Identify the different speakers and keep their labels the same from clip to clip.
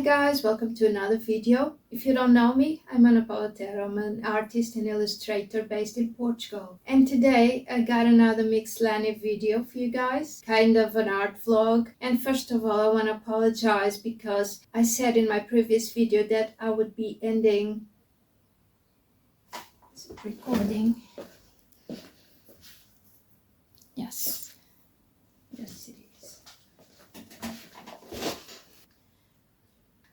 Speaker 1: guys, welcome to another video. If you don't know me, I'm Ana Palatero. I'm an artist and illustrator based in Portugal. And today I got another miscellany video for you guys, kind of an art vlog. And first of all, I want to apologize because I said in my previous video that I would be ending recording. Yes, it is.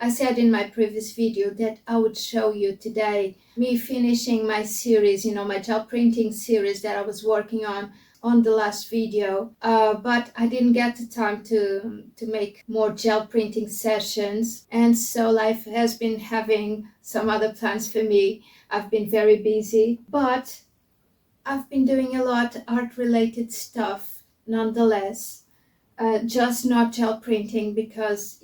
Speaker 1: I said in my previous video that I would show you today me finishing my series, my gel printing series that I was working on the last video, but I didn't get the time to make more gel printing sessions, and so life has been having some other plans for me. I've been very busy, but I've been doing a lot art related stuff nonetheless. Just not gel printing because,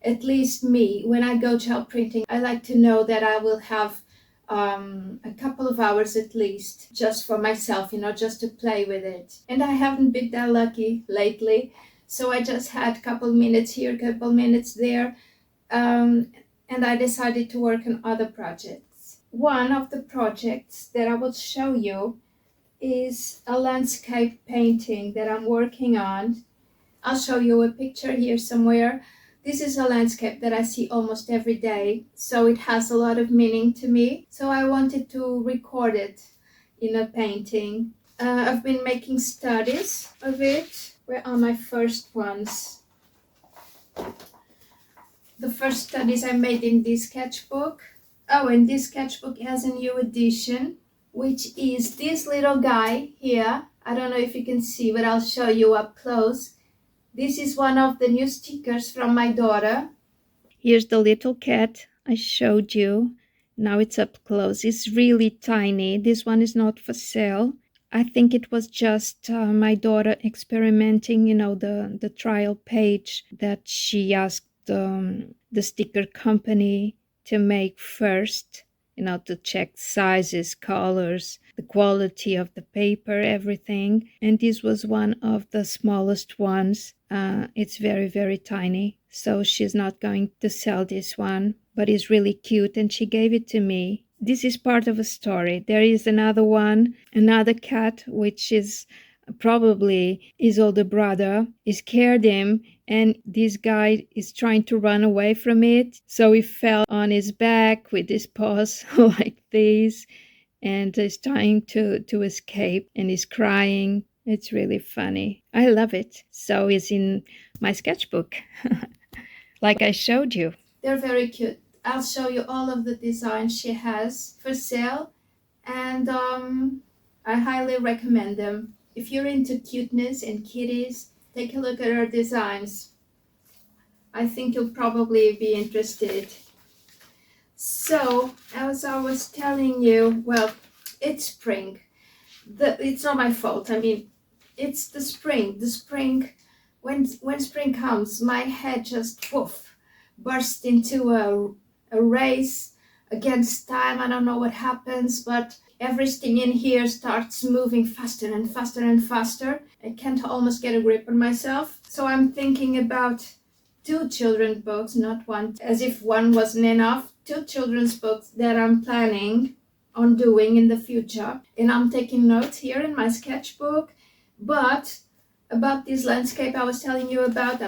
Speaker 1: at least me, when I go gel printing, I like to know that I will have a couple of hours at least just for myself, just to play with it. And I haven't been that lucky lately. So I just had a couple minutes here, a couple minutes there. And I decided to work on other projects. One of the projects that I will show you is a landscape painting that I'm working on. I'll show you a picture here somewhere. This is a landscape that I see almost every day, so it has a lot of meaning to me. So I wanted to record it in a painting. I've been making studies of it. Where are my first ones? The first studies I made in this sketchbook. Oh, and this sketchbook has a new edition, which is this little guy here. I don't know if you can see, but I'll show you up close. This is one of the new stickers from my daughter. Here's the little cat I showed you. Now it's up close. It's really tiny. This one is not for sale. I think it was just my daughter experimenting, the trial page that she asked the sticker company to make first, to check sizes, colors, the quality of the paper, everything. And this was one of the smallest ones. It's very, very tiny. So she's not going to sell this one, but it's really cute and she gave it to me. This is part of a story. There is another one, another cat, which is probably his older brother. He scared him and this guy is trying to run away from it. So he fell on his back with his paws like this and is trying to escape and is crying. It's really funny. I love it. So it's in my sketchbook, like I showed you. They're very cute. I'll show you all of the designs she has for sale, and I highly recommend them. If you're into cuteness and kitties, take a look at her designs. I think you'll probably be interested. So, as I was telling you, well, it's spring. It's not my fault. I mean, it's the spring. The spring, when spring comes, my head just bursts into a race against time. I don't know what happens, but everything in here starts moving faster and faster and faster. I can't almost get a grip on myself. So I'm thinking about 2 children's books, not one, as if one wasn't enough. 2 children's books that I'm planning on doing in the future. And I'm taking notes here in my sketchbook. But about this landscape I was telling you about,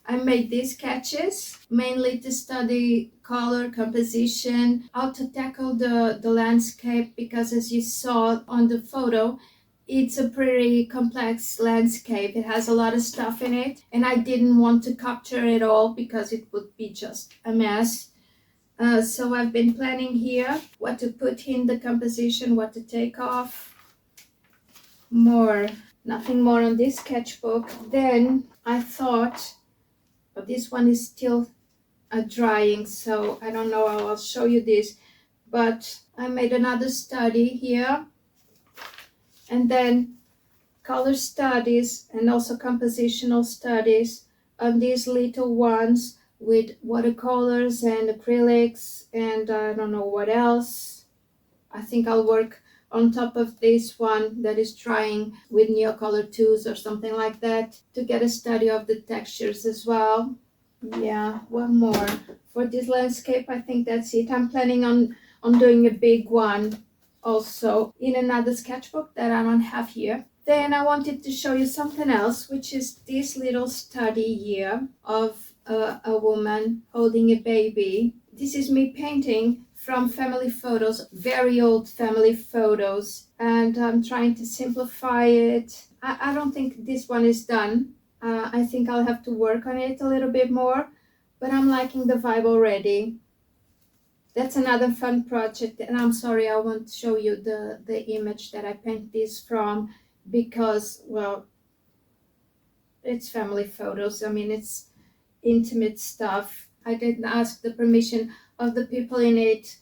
Speaker 1: I made these sketches mainly to study color, composition, how to tackle the landscape, because as you saw on the photo, it's a pretty complex landscape. It has a lot of stuff in it, and I didn't want to capture it all because it would be just a mess. So I've been planning here what to put in the composition, what to take off. Nothing more on this sketchbook. Then I thought, but this one is still drying, so I don't know how I'll show you this, but I made another study here, and then color studies and also compositional studies on these little ones with watercolors and acrylics and I don't know what else. I think I'll work on top of this one that is trying with Neocolor 2s or something like that to get a study of the textures as well. Yeah, one more. For this landscape, I think that's it. I'm planning on doing a big one also in another sketchbook that I don't have here. Then I wanted to show you something else, which is this little study here of a woman holding a baby. This is me painting from family photos, very old family photos, and I'm trying to simplify it. I don't think this one is done. I think I'll have to work on it a little bit more, but I'm liking the vibe already. That's another fun project, and I'm sorry I won't show you the image that I paint this from because, well, it's family photos. I mean, it's intimate stuff. I didn't ask the permission of the people in it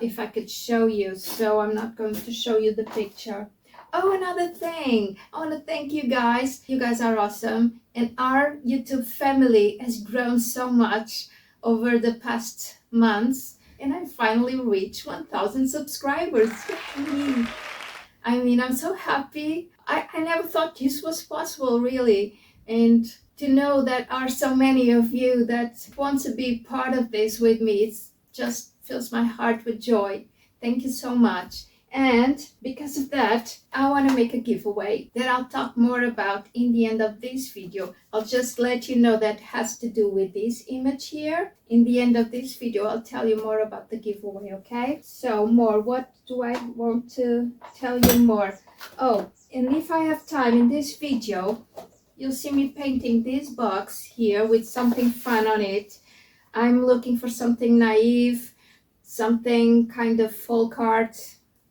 Speaker 1: if I could show you, so I'm not going to show you the picture. Oh, another thing, I want to thank you guys. You guys are awesome, and our YouTube family has grown so much over the past months, and I finally reached 1,000 subscribers. Yay! I mean, I'm so happy. I never thought this was possible, really. And to know that are so many of you that want to be part of this with me, it just fills my heart with joy. Thank you so much. And because of that, I want to make a giveaway that I'll talk more about in the end of this video. I'll just let you know that has to do with this image here. In the end of this video, I'll tell you more about the giveaway, okay? So more, what do I want to tell you more? Oh, and if I have time in this video, you'll see me painting this box here with something fun on it. I'm looking for something naive, something kind of folk art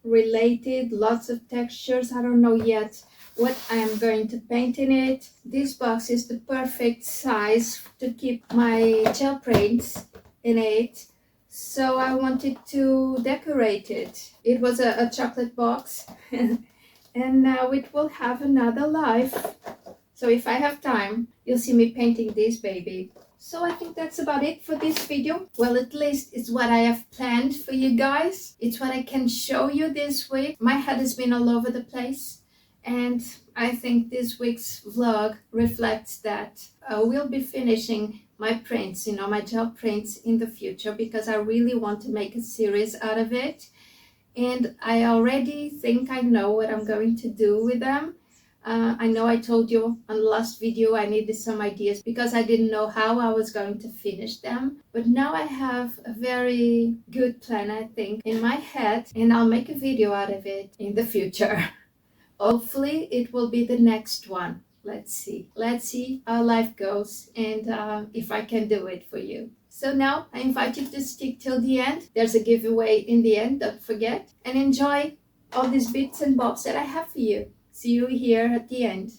Speaker 1: related, lots of textures. I don't know yet what I am going to paint in it. This box is the perfect size to keep my gel paints in it, so I wanted to decorate it. It was a chocolate box and now it will have another life. So if I have time, you'll see me painting this baby. So I think that's about it for this video. Well, at least it's what I have planned for you guys. It's what I can show you this week. My head has been all over the place, and I think this week's vlog reflects that. We'll be finishing my prints, my gel prints in the future, because I really want to make a series out of it. And I already think I know what I'm going to do with them. I know I told you on the last video I needed some ideas because I didn't know how I was going to finish them. But now I have a very good plan, I think, in my head, and I'll make a video out of it in the future. Hopefully it will be the next one. Let's see how life goes, and if I can do it for you. So now I invite you to stick till the end. There's a giveaway in the end, don't forget, and enjoy all these bits and bobs that I have for you. See you here at the end.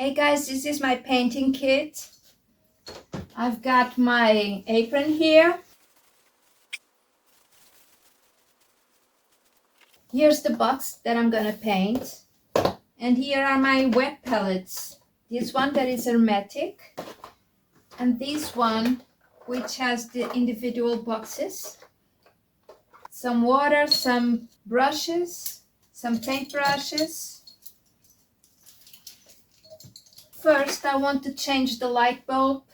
Speaker 1: Hey guys, this is my painting kit. I've got my apron here. Here's the box that I'm gonna paint. And here are my wet palettes. This one that is hermetic. And this one, which has the individual boxes. Some water, some brushes, some paint brushes. First, I want to change the light bulb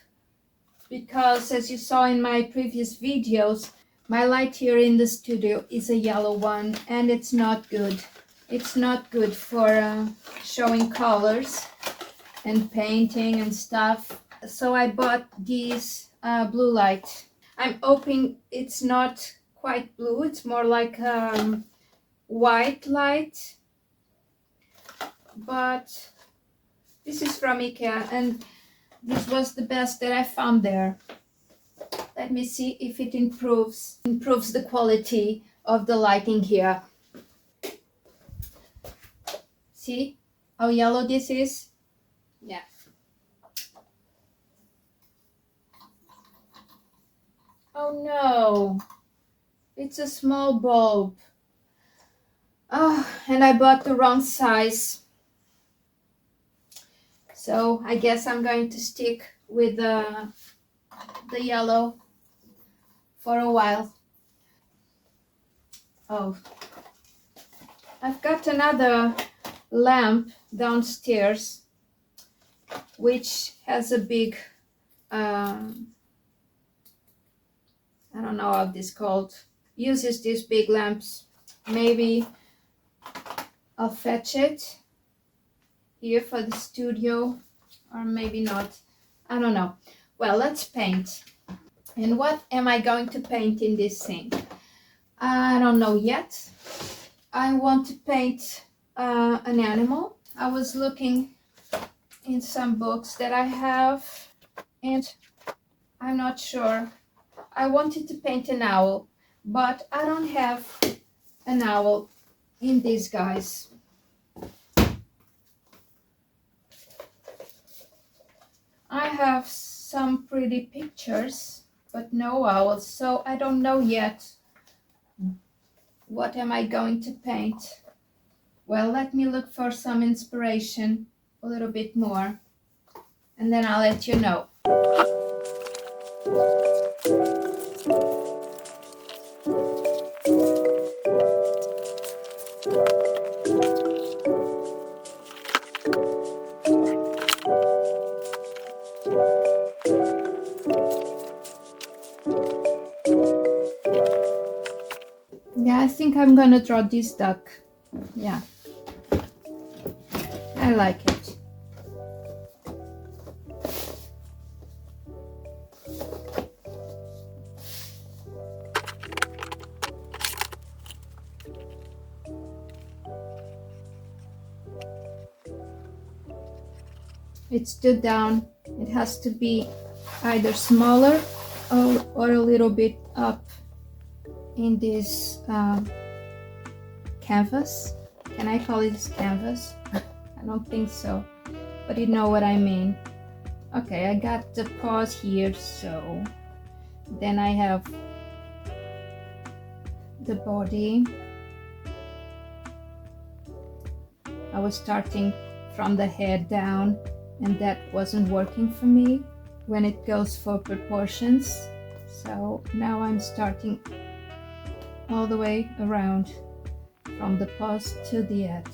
Speaker 1: because, as you saw in my previous videos, my light here in the studio is a yellow one and it's not good. It's not good for showing colors and painting and stuff. So I bought these blue light. I'm hoping it's not quite blue. It's more like white light. But this is from IKEA and this was the best that I found there. Let me see if it improves the quality of the lighting here. See how yellow this is? Yeah. Oh no, it's a small bulb. Oh, and I bought the wrong size. So I guess I'm going to stick with the yellow for a while. Oh, I've got another lamp downstairs which has a big I don't know how this is called, uses these big lamps. Maybe I'll fetch it here for the studio, or maybe not, I don't know. Well, let's paint. And what am I going to paint in this thing? I don't know yet. I want to paint an animal. I was looking in some books that I have and I'm not sure. I wanted to paint an owl, but I don't have an owl in these guys. I have some pretty pictures, but no owls, so I don't know yet what am I going to paint. Well, let me look for some inspiration a little bit more, and then I'll let you know. Yeah, I think I'm gonna draw this duck. Yeah, I like it. It's too down. It has to be either smaller or a little bit up in this canvas. Can I call it canvas? I don't think so, but you know what I mean. Okay, I got the paws here, so then I have the body. I was starting from the head down and that wasn't working for me when it goes for proportions. So now I'm starting all the way around from the paws to the head.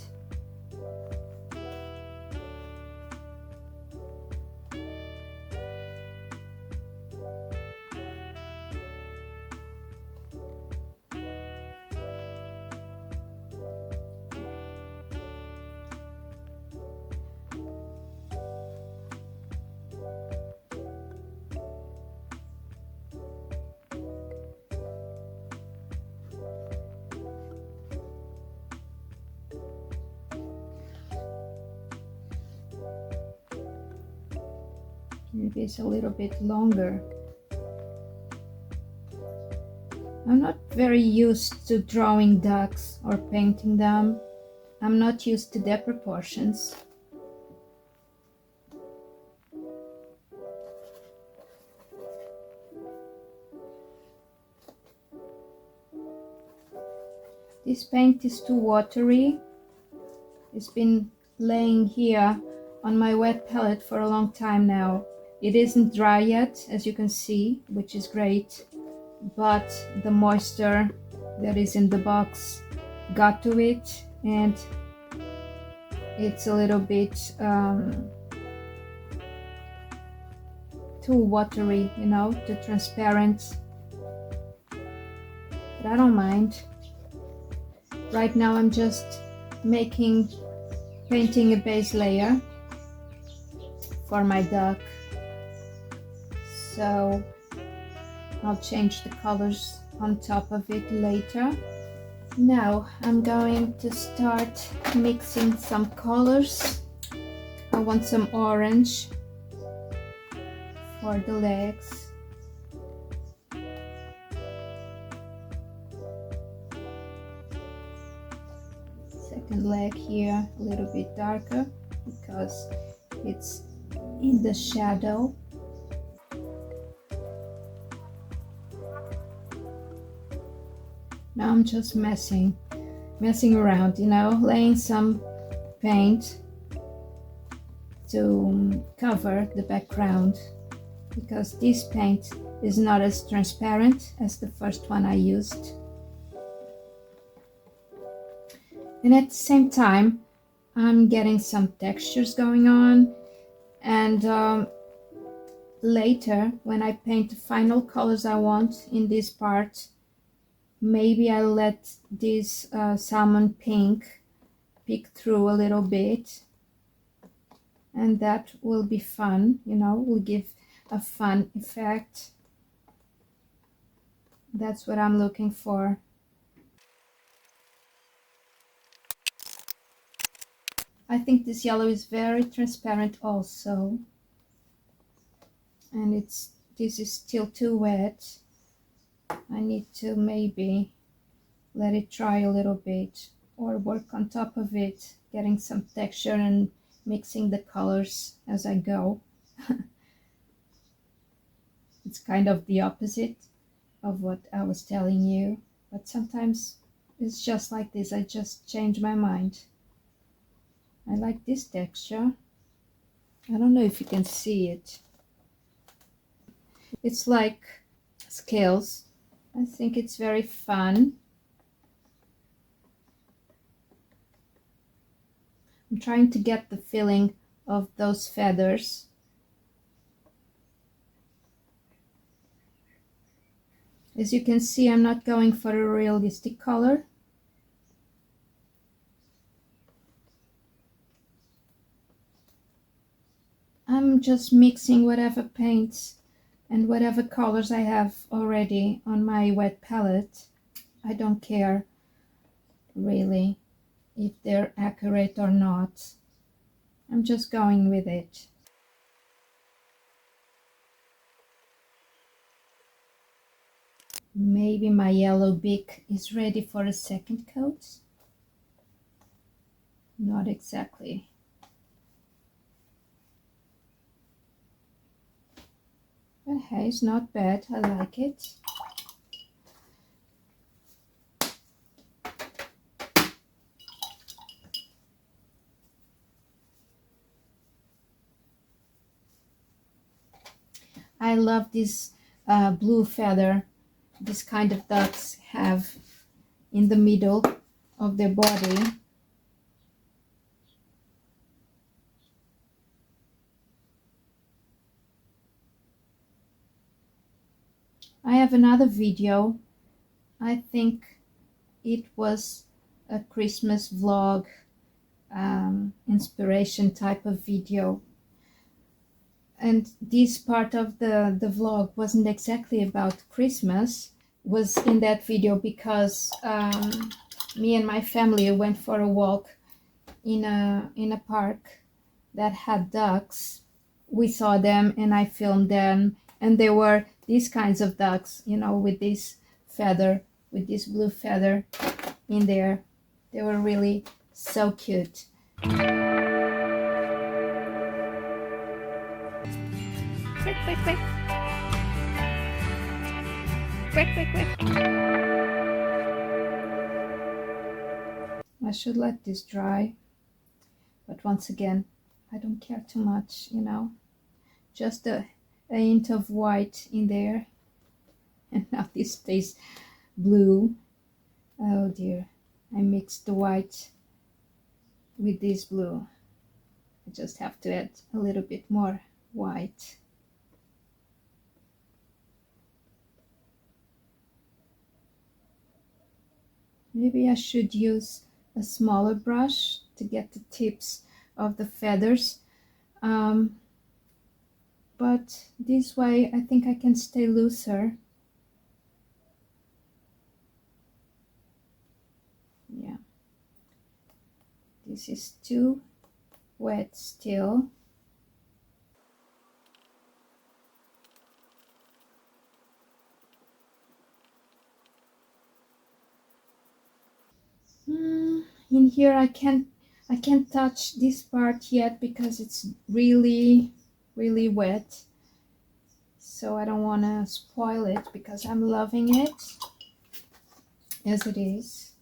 Speaker 1: Maybe it's a little bit longer. I'm not very used to drawing ducks or painting them. I'm not used to their proportions. This paint is too watery. It's been laying here on my wet palette for a long time now. It isn't dry yet, as you can see, which is great, but the moisture that is in the box got to it, and it's a little bit too watery, you know, too transparent. But I don't mind. Right now I'm just painting a base layer for my duck, so I'll change the colors on top of it later. Now I'm going to start mixing some colors. I want some orange for the legs. Second leg here a little bit darker because it's in the shadow. Now I'm just messing around, you know, laying some paint to cover the background, because this paint is not as transparent as the first one I used. And at the same time, I'm getting some textures going on, and later when I paint the final colors I want in this part, maybe I'll let this salmon pink peek through a little bit, and that will be fun, you know, will give a fun effect. That's what I'm looking for. I think this yellow is very transparent also, and this is still too wet. I need to maybe let it dry a little bit, or work on top of it, getting some texture and mixing the colors as I go. It's kind of the opposite of what I was telling you, but sometimes it's just like this. I just change my mind. I like this texture. I don't know if you can see it. It's like scales. I think it's very fun. I'm trying to get the feeling of those feathers. As you can see, I'm not going for a realistic color. I'm just mixing whatever paints and whatever colors I have already on my wet palette. I don't care really if they're accurate or not. I'm just going with it. Maybe my yellow beak is ready for a second coat. Not exactly. But hey, it's not bad. I like it. I love this blue feather this kind of ducks have in the middle of their body. I have another video. I think it was a Christmas vlog inspiration type of video, and this part of the vlog wasn't exactly about Christmas. Was in that video because me and my family went for a walk in a park that had ducks. We saw them and I filmed them, and they were these kinds of ducks, you know, with this feather, with this blue feather in there. They were really so cute. Quick, quick, quick. Quick, quick, quick. I should let this dry, but once again, I don't care too much, you know, just a hint of white in there. And now this stays blue. Oh dear, I mixed the white with this blue. I just have to add a little bit more white. Maybe I should use a smaller brush to get the tips of the feathers. But this way I think I can stay looser. Yeah. This is too wet still. In here I can't touch this part yet because it's really wet. So I don't want to spoil it because I'm loving it as it is.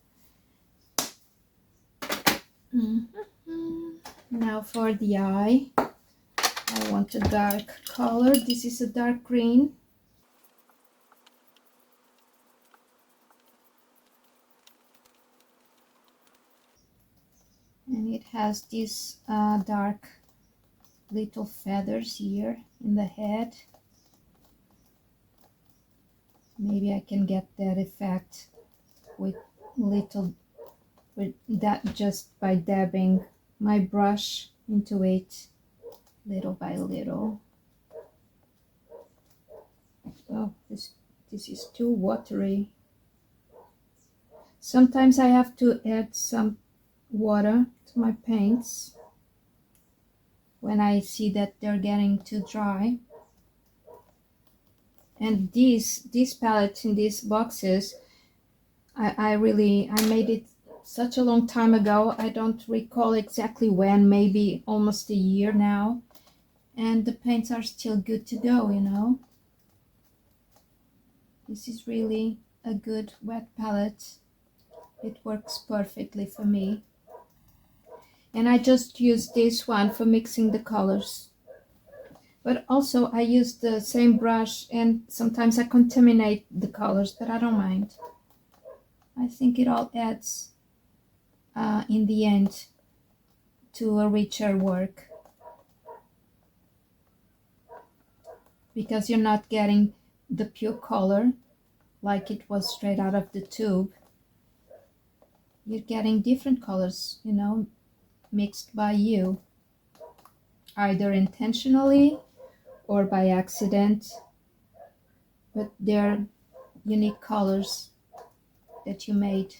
Speaker 1: Now for the eye, I want a dark color. This is a dark green. And it has these dark little feathers here in the head. Maybe I can get that effect with that just by dabbing my brush into it little by little. Oh, this is too watery. Sometimes I have to add some water to my paints when I see that they're getting too dry. And these palettes in these boxes, I made it such a long time ago. I don't recall exactly when, maybe almost a year now. And the paints are still good to go, you know. This is really a good wet palette. It works perfectly for me. And I just use this one for mixing the colors. But also I use the same brush and sometimes I contaminate the colors, but I don't mind. I think it all adds in the end to a richer work. Because you're not getting the pure color like it was straight out of the tube. You're getting different colors, you know, mixed by you. Either intentionally or by accident. But they're unique colors that you made.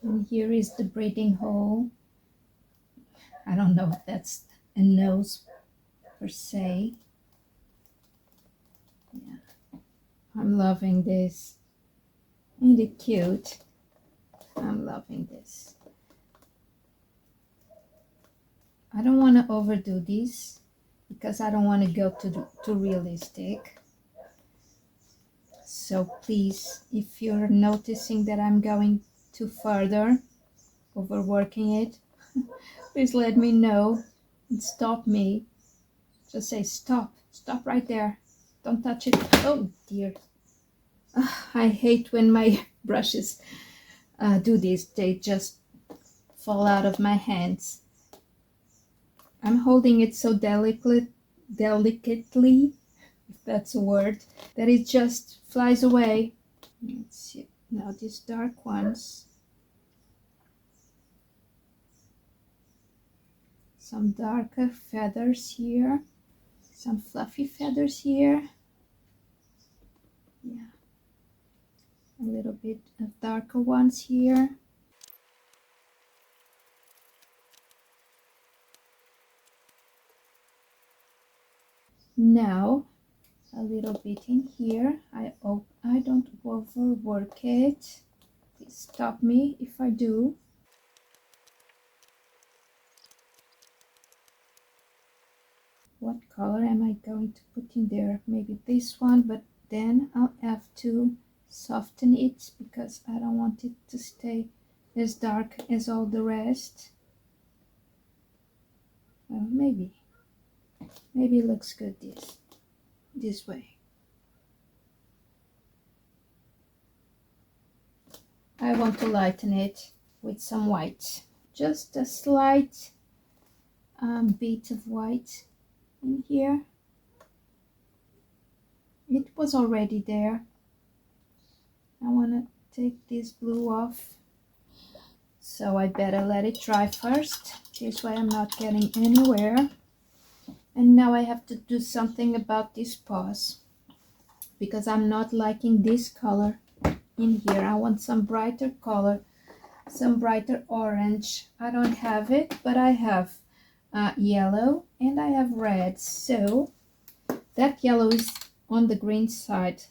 Speaker 1: And here is the breathing hole. I don't know if that's a nose per se. Yeah, I'm loving this. Ain't it cute? I'm loving this. I don't want to overdo this because I don't want to go too realistic. So please, if you're noticing that I'm going too further, overworking it, please let me know and stop me. Just say stop right there. Don't touch it. Oh dear. I hate when my brushes do this. They just fall out of my hands. I'm holding it so delicately, if that's a word, that it just flies away. Let's see. Now these dark ones. Some darker feathers here. Some fluffy feathers here. Yeah. A little bit of darker ones here. Now a little bit in here. I don't overwork it. Please stop me if I do. What color am I going to put in there? Maybe this one, but then I'll have to soften it because I don't want it to stay as dark as all the rest. Well, maybe it looks good this way. I want to lighten it with some white, just a slight bit of white in here. It was already there. I want to take this blue off, so I better let it dry first. This way I'm not getting anywhere. And now I have to do something about this paws because I'm not liking this color in here. I want some brighter color, some brighter orange. I don't have it, but I have yellow and I have red. So that yellow is on the green side,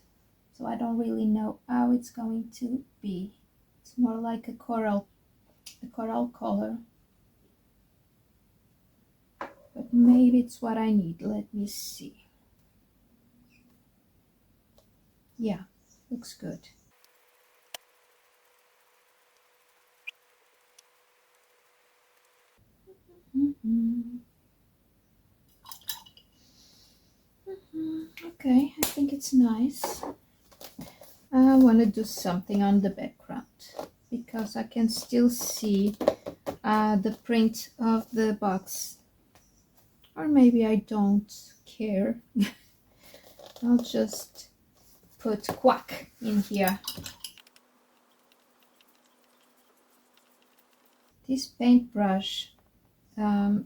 Speaker 1: so I don't really know how it's going to be. It's more like a coral color, but maybe it's what I need. Let me see. Yeah, looks good. Okay, I think it's nice. I want to do something on the background because I can still see the print of the box, or maybe I don't care. I'll just put quack in here. This paintbrush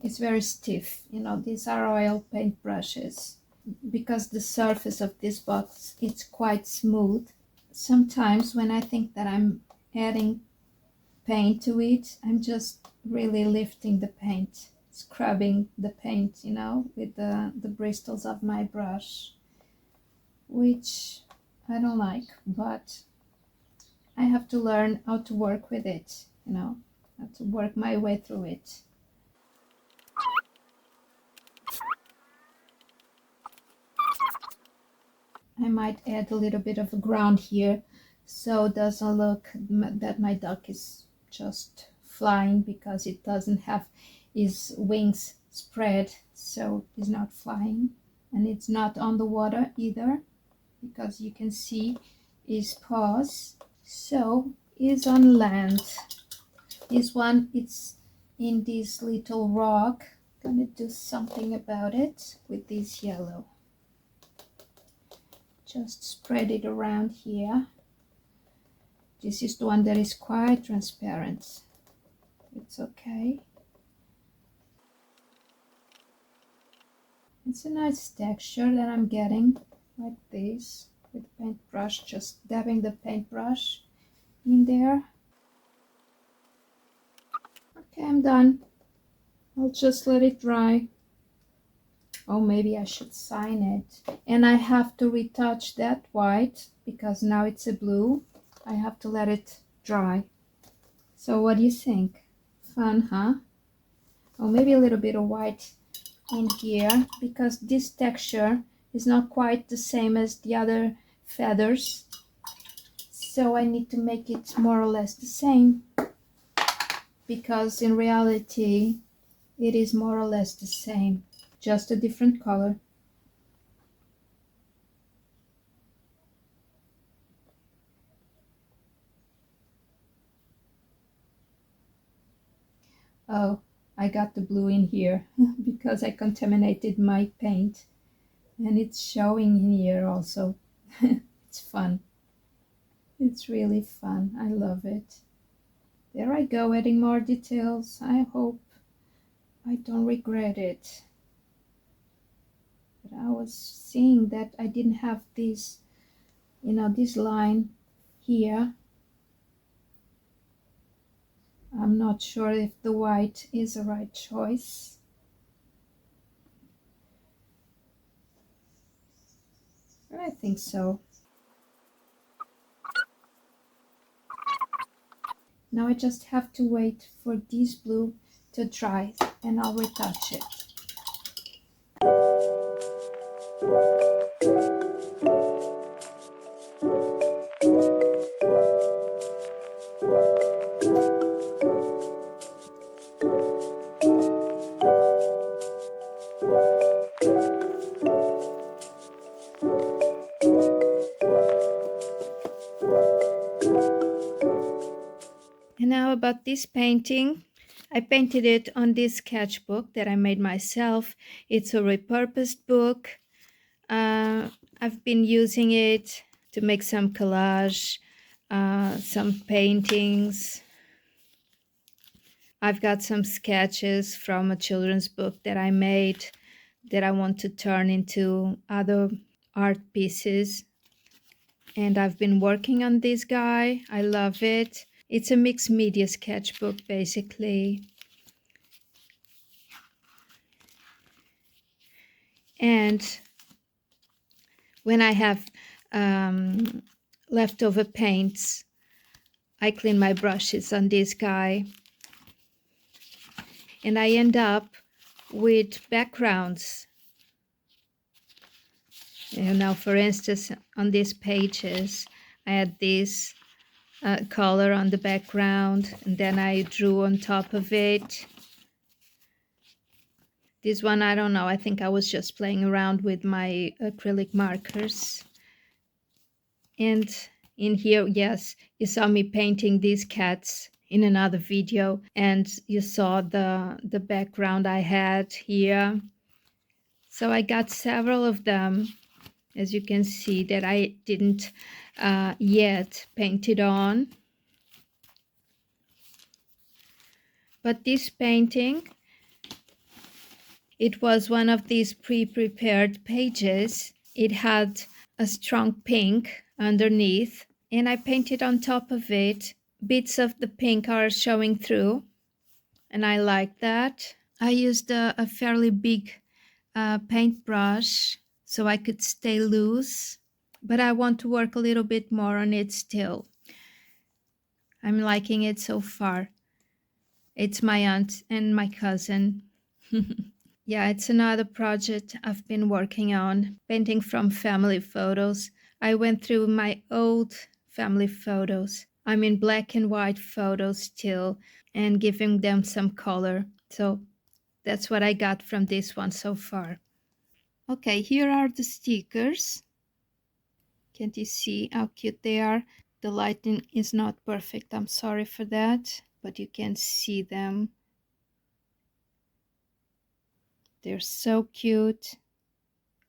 Speaker 1: is very stiff. You know, these are oil paint brushes. Because the surface of this box is quite smooth, sometimes when I think that I'm adding paint to it, I'm just really lifting the paint, scrubbing the paint, you know, with the bristles of my brush, which I don't like, but I have to learn how to work with it, you know, how to work my way through it. I might add a little bit of a ground here so it doesn't look that my duck is just flying, because it doesn't have his wings spread, so he's not flying, and it's not on the water either because you can see his paws. So he's on land. This one, it's in this little rock. I'm gonna do something about it with this yellow. Just spread it around here. This is the one that is quite transparent. It's okay. It's a nice texture that I'm getting, like this, with the paintbrush, just dabbing the paintbrush in there. Okay, I'm done. I'll just let it dry. Oh, maybe I should sign it. And I have to retouch that white because now it's a blue. I have to let it dry. So what do you think? Fun, huh? Or maybe a little bit of white in here because this texture is not quite the same as the other feathers. So I need to make it more or less the same, because in reality it is more or less the same, just a different color. Oh, I got the blue in here because I contaminated my paint, and it's showing in here also. It's fun. It's really fun. I love it. There I go, adding more details. I hope I don't regret it. But I was seeing that I didn't have this, you know, this line here. I'm not sure if the white is the right choice. I think so. Now I just have to wait for this blue to dry and I'll retouch it. And now about this painting. I painted it on this sketchbook that I made myself. It's a repurposed book. I've been using it to make some collage, some paintings. I've got some sketches from a children's book that I made that I want to turn into other art pieces. And I've been working on this guy. I love it. It's a mixed media sketchbook, basically. And when I have leftover paints, I clean my brushes on this guy. And I end up with backgrounds. You know, for instance, on these pages, I had this color on the background, and then I drew on top of it. This one, I don't know, I think I was just playing around with my acrylic markers. And in here, yes, you saw me painting these cats in another video, and you saw the background I had here. So I got several of them, as you can see, that I didn't yet paint it on. But this painting, it was one of these pre-prepared pages. It had a strong pink underneath, and I painted on top of it. Bits of the pink are showing through, and I like that. I used a fairly big paintbrush so I could stay loose, but I want to work a little bit more on it still. I'm liking it so far. It's my aunt and my cousin. Yeah, it's another project I've been working on, painting from family photos. I went through my old family photos. I'm in black and white photos still and giving them some color. So that's what I got from this one so far. Okay, here are the stickers. Can't you see how cute they are? The lighting is not perfect. I'm sorry for that, but you can see them. They're so cute.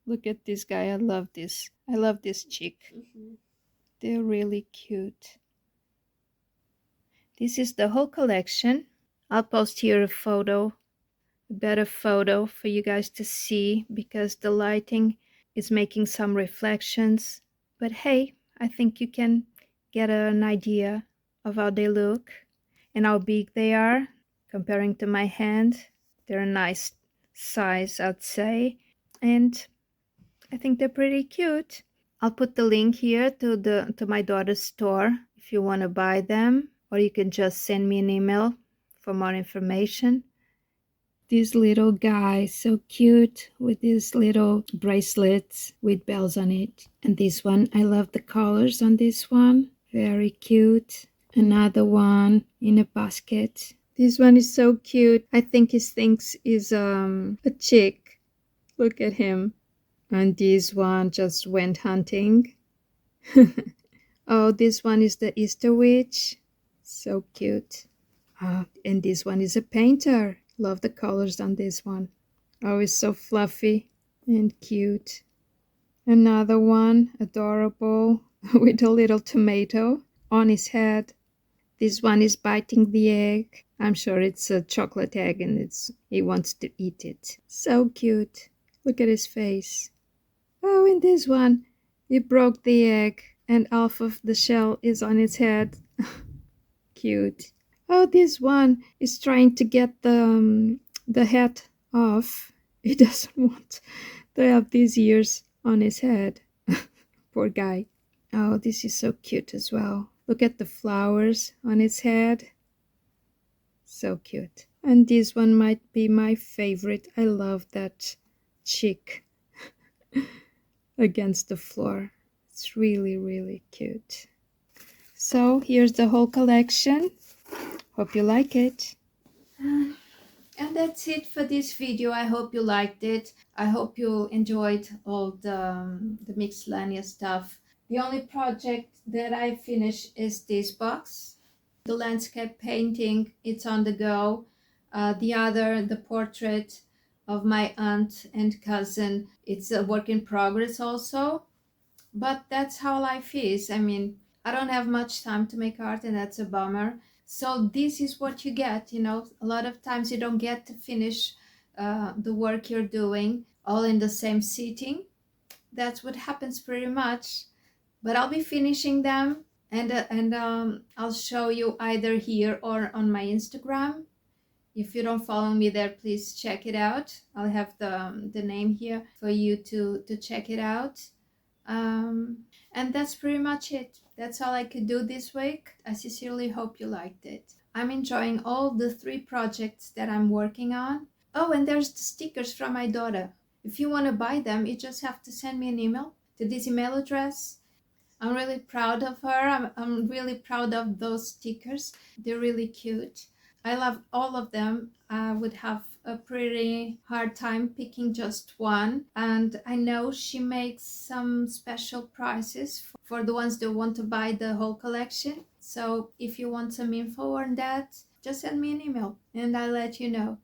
Speaker 1: Look at this guy. I love this. I love this chick. They're really cute. This is the whole collection. I'll post here a photo, a better photo for you guys to see because the lighting is making some reflections. But hey, I think you can get an idea of how they look and how big they are comparing to my hand. They're a nice size, I'd say. And I think they're pretty cute. I'll put the link here to my daughter's store if you want to buy them, or you can just send me an email for more information. This little guy, so cute, with these little bracelets with bells on it. And this one, I love the colors on this one. Very cute. Another one in a basket. This one is so cute. I think his thinks is a chick. Look at him. And this one just went hunting. Oh, this one is the Easter witch. So cute. Oh, and this one is a painter. Love the colors on this one. Oh, it's so fluffy and cute. Another one, adorable, with a little tomato on his head. This one is biting the egg. I'm sure it's a chocolate egg and he wants to eat it. So cute. Look at his face. Oh, and this one, he broke the egg and half of the shell is on his head. Cute. Oh, this one is trying to get the hat off. He doesn't want to have these ears on his head. Poor guy. Oh, this is so cute as well. Look at the flowers on its head. So cute. And this one might be my favorite. I love that chick against the floor. It's really, really cute. So here's the whole collection. Hope you like it. And that's it for this video. I hope you liked it. I hope you enjoyed all the miscellaneous stuff. The only project that I finished is this box. The landscape painting, it's on the go. The portrait of my aunt and cousin, it's a work in progress also. But that's how life is. I mean, I don't have much time to make art, and that's a bummer. So this is what you get, you know. A lot of times you don't get to finish the work you're doing all in the same sitting. That's what happens pretty much. But I'll be finishing them, and I'll show you either here or on my Instagram. If you don't follow me there, please check it out. I'll have the name here for you to check it out. And that's pretty much it. That's all I could do this week. I sincerely hope you liked it. I'm enjoying all the 3 projects that I'm working on. Oh, and there's the stickers from my daughter. If you want to buy them, you just have to send me an email to this email address. I'm really proud of her. I'm really proud of those stickers. They're really cute. I love all of them. I would have a pretty hard time picking just one. And I know she makes some special prices for the ones that want to buy the whole collection. So if you want some info on that, just send me an email and I'll let you know.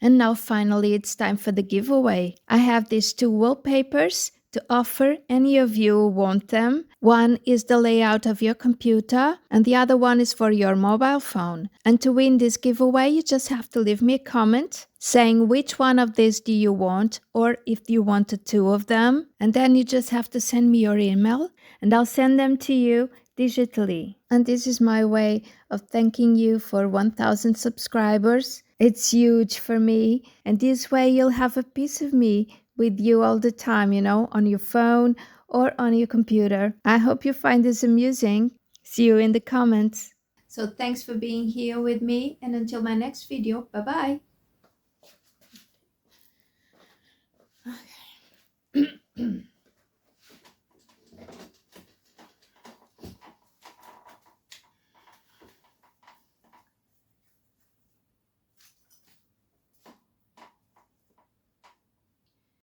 Speaker 1: And now finally it's time for the giveaway. I have these 2 wallpapers to offer any of you who want them. One is the layout of your computer and the other one is for your mobile phone. And to win this giveaway, you just have to leave me a comment saying which one of these do you want, or if you wanted 2 of them. And then you just have to send me your email and I'll send them to you digitally. And this is my way of thanking you for 1,000 subscribers. It's huge for me, and this way you'll have a piece of me with you all the time, you know, on your phone or on your computer. I hope you find this amusing. See you in the comments. So thanks for being here with me, and until my next video, bye-bye.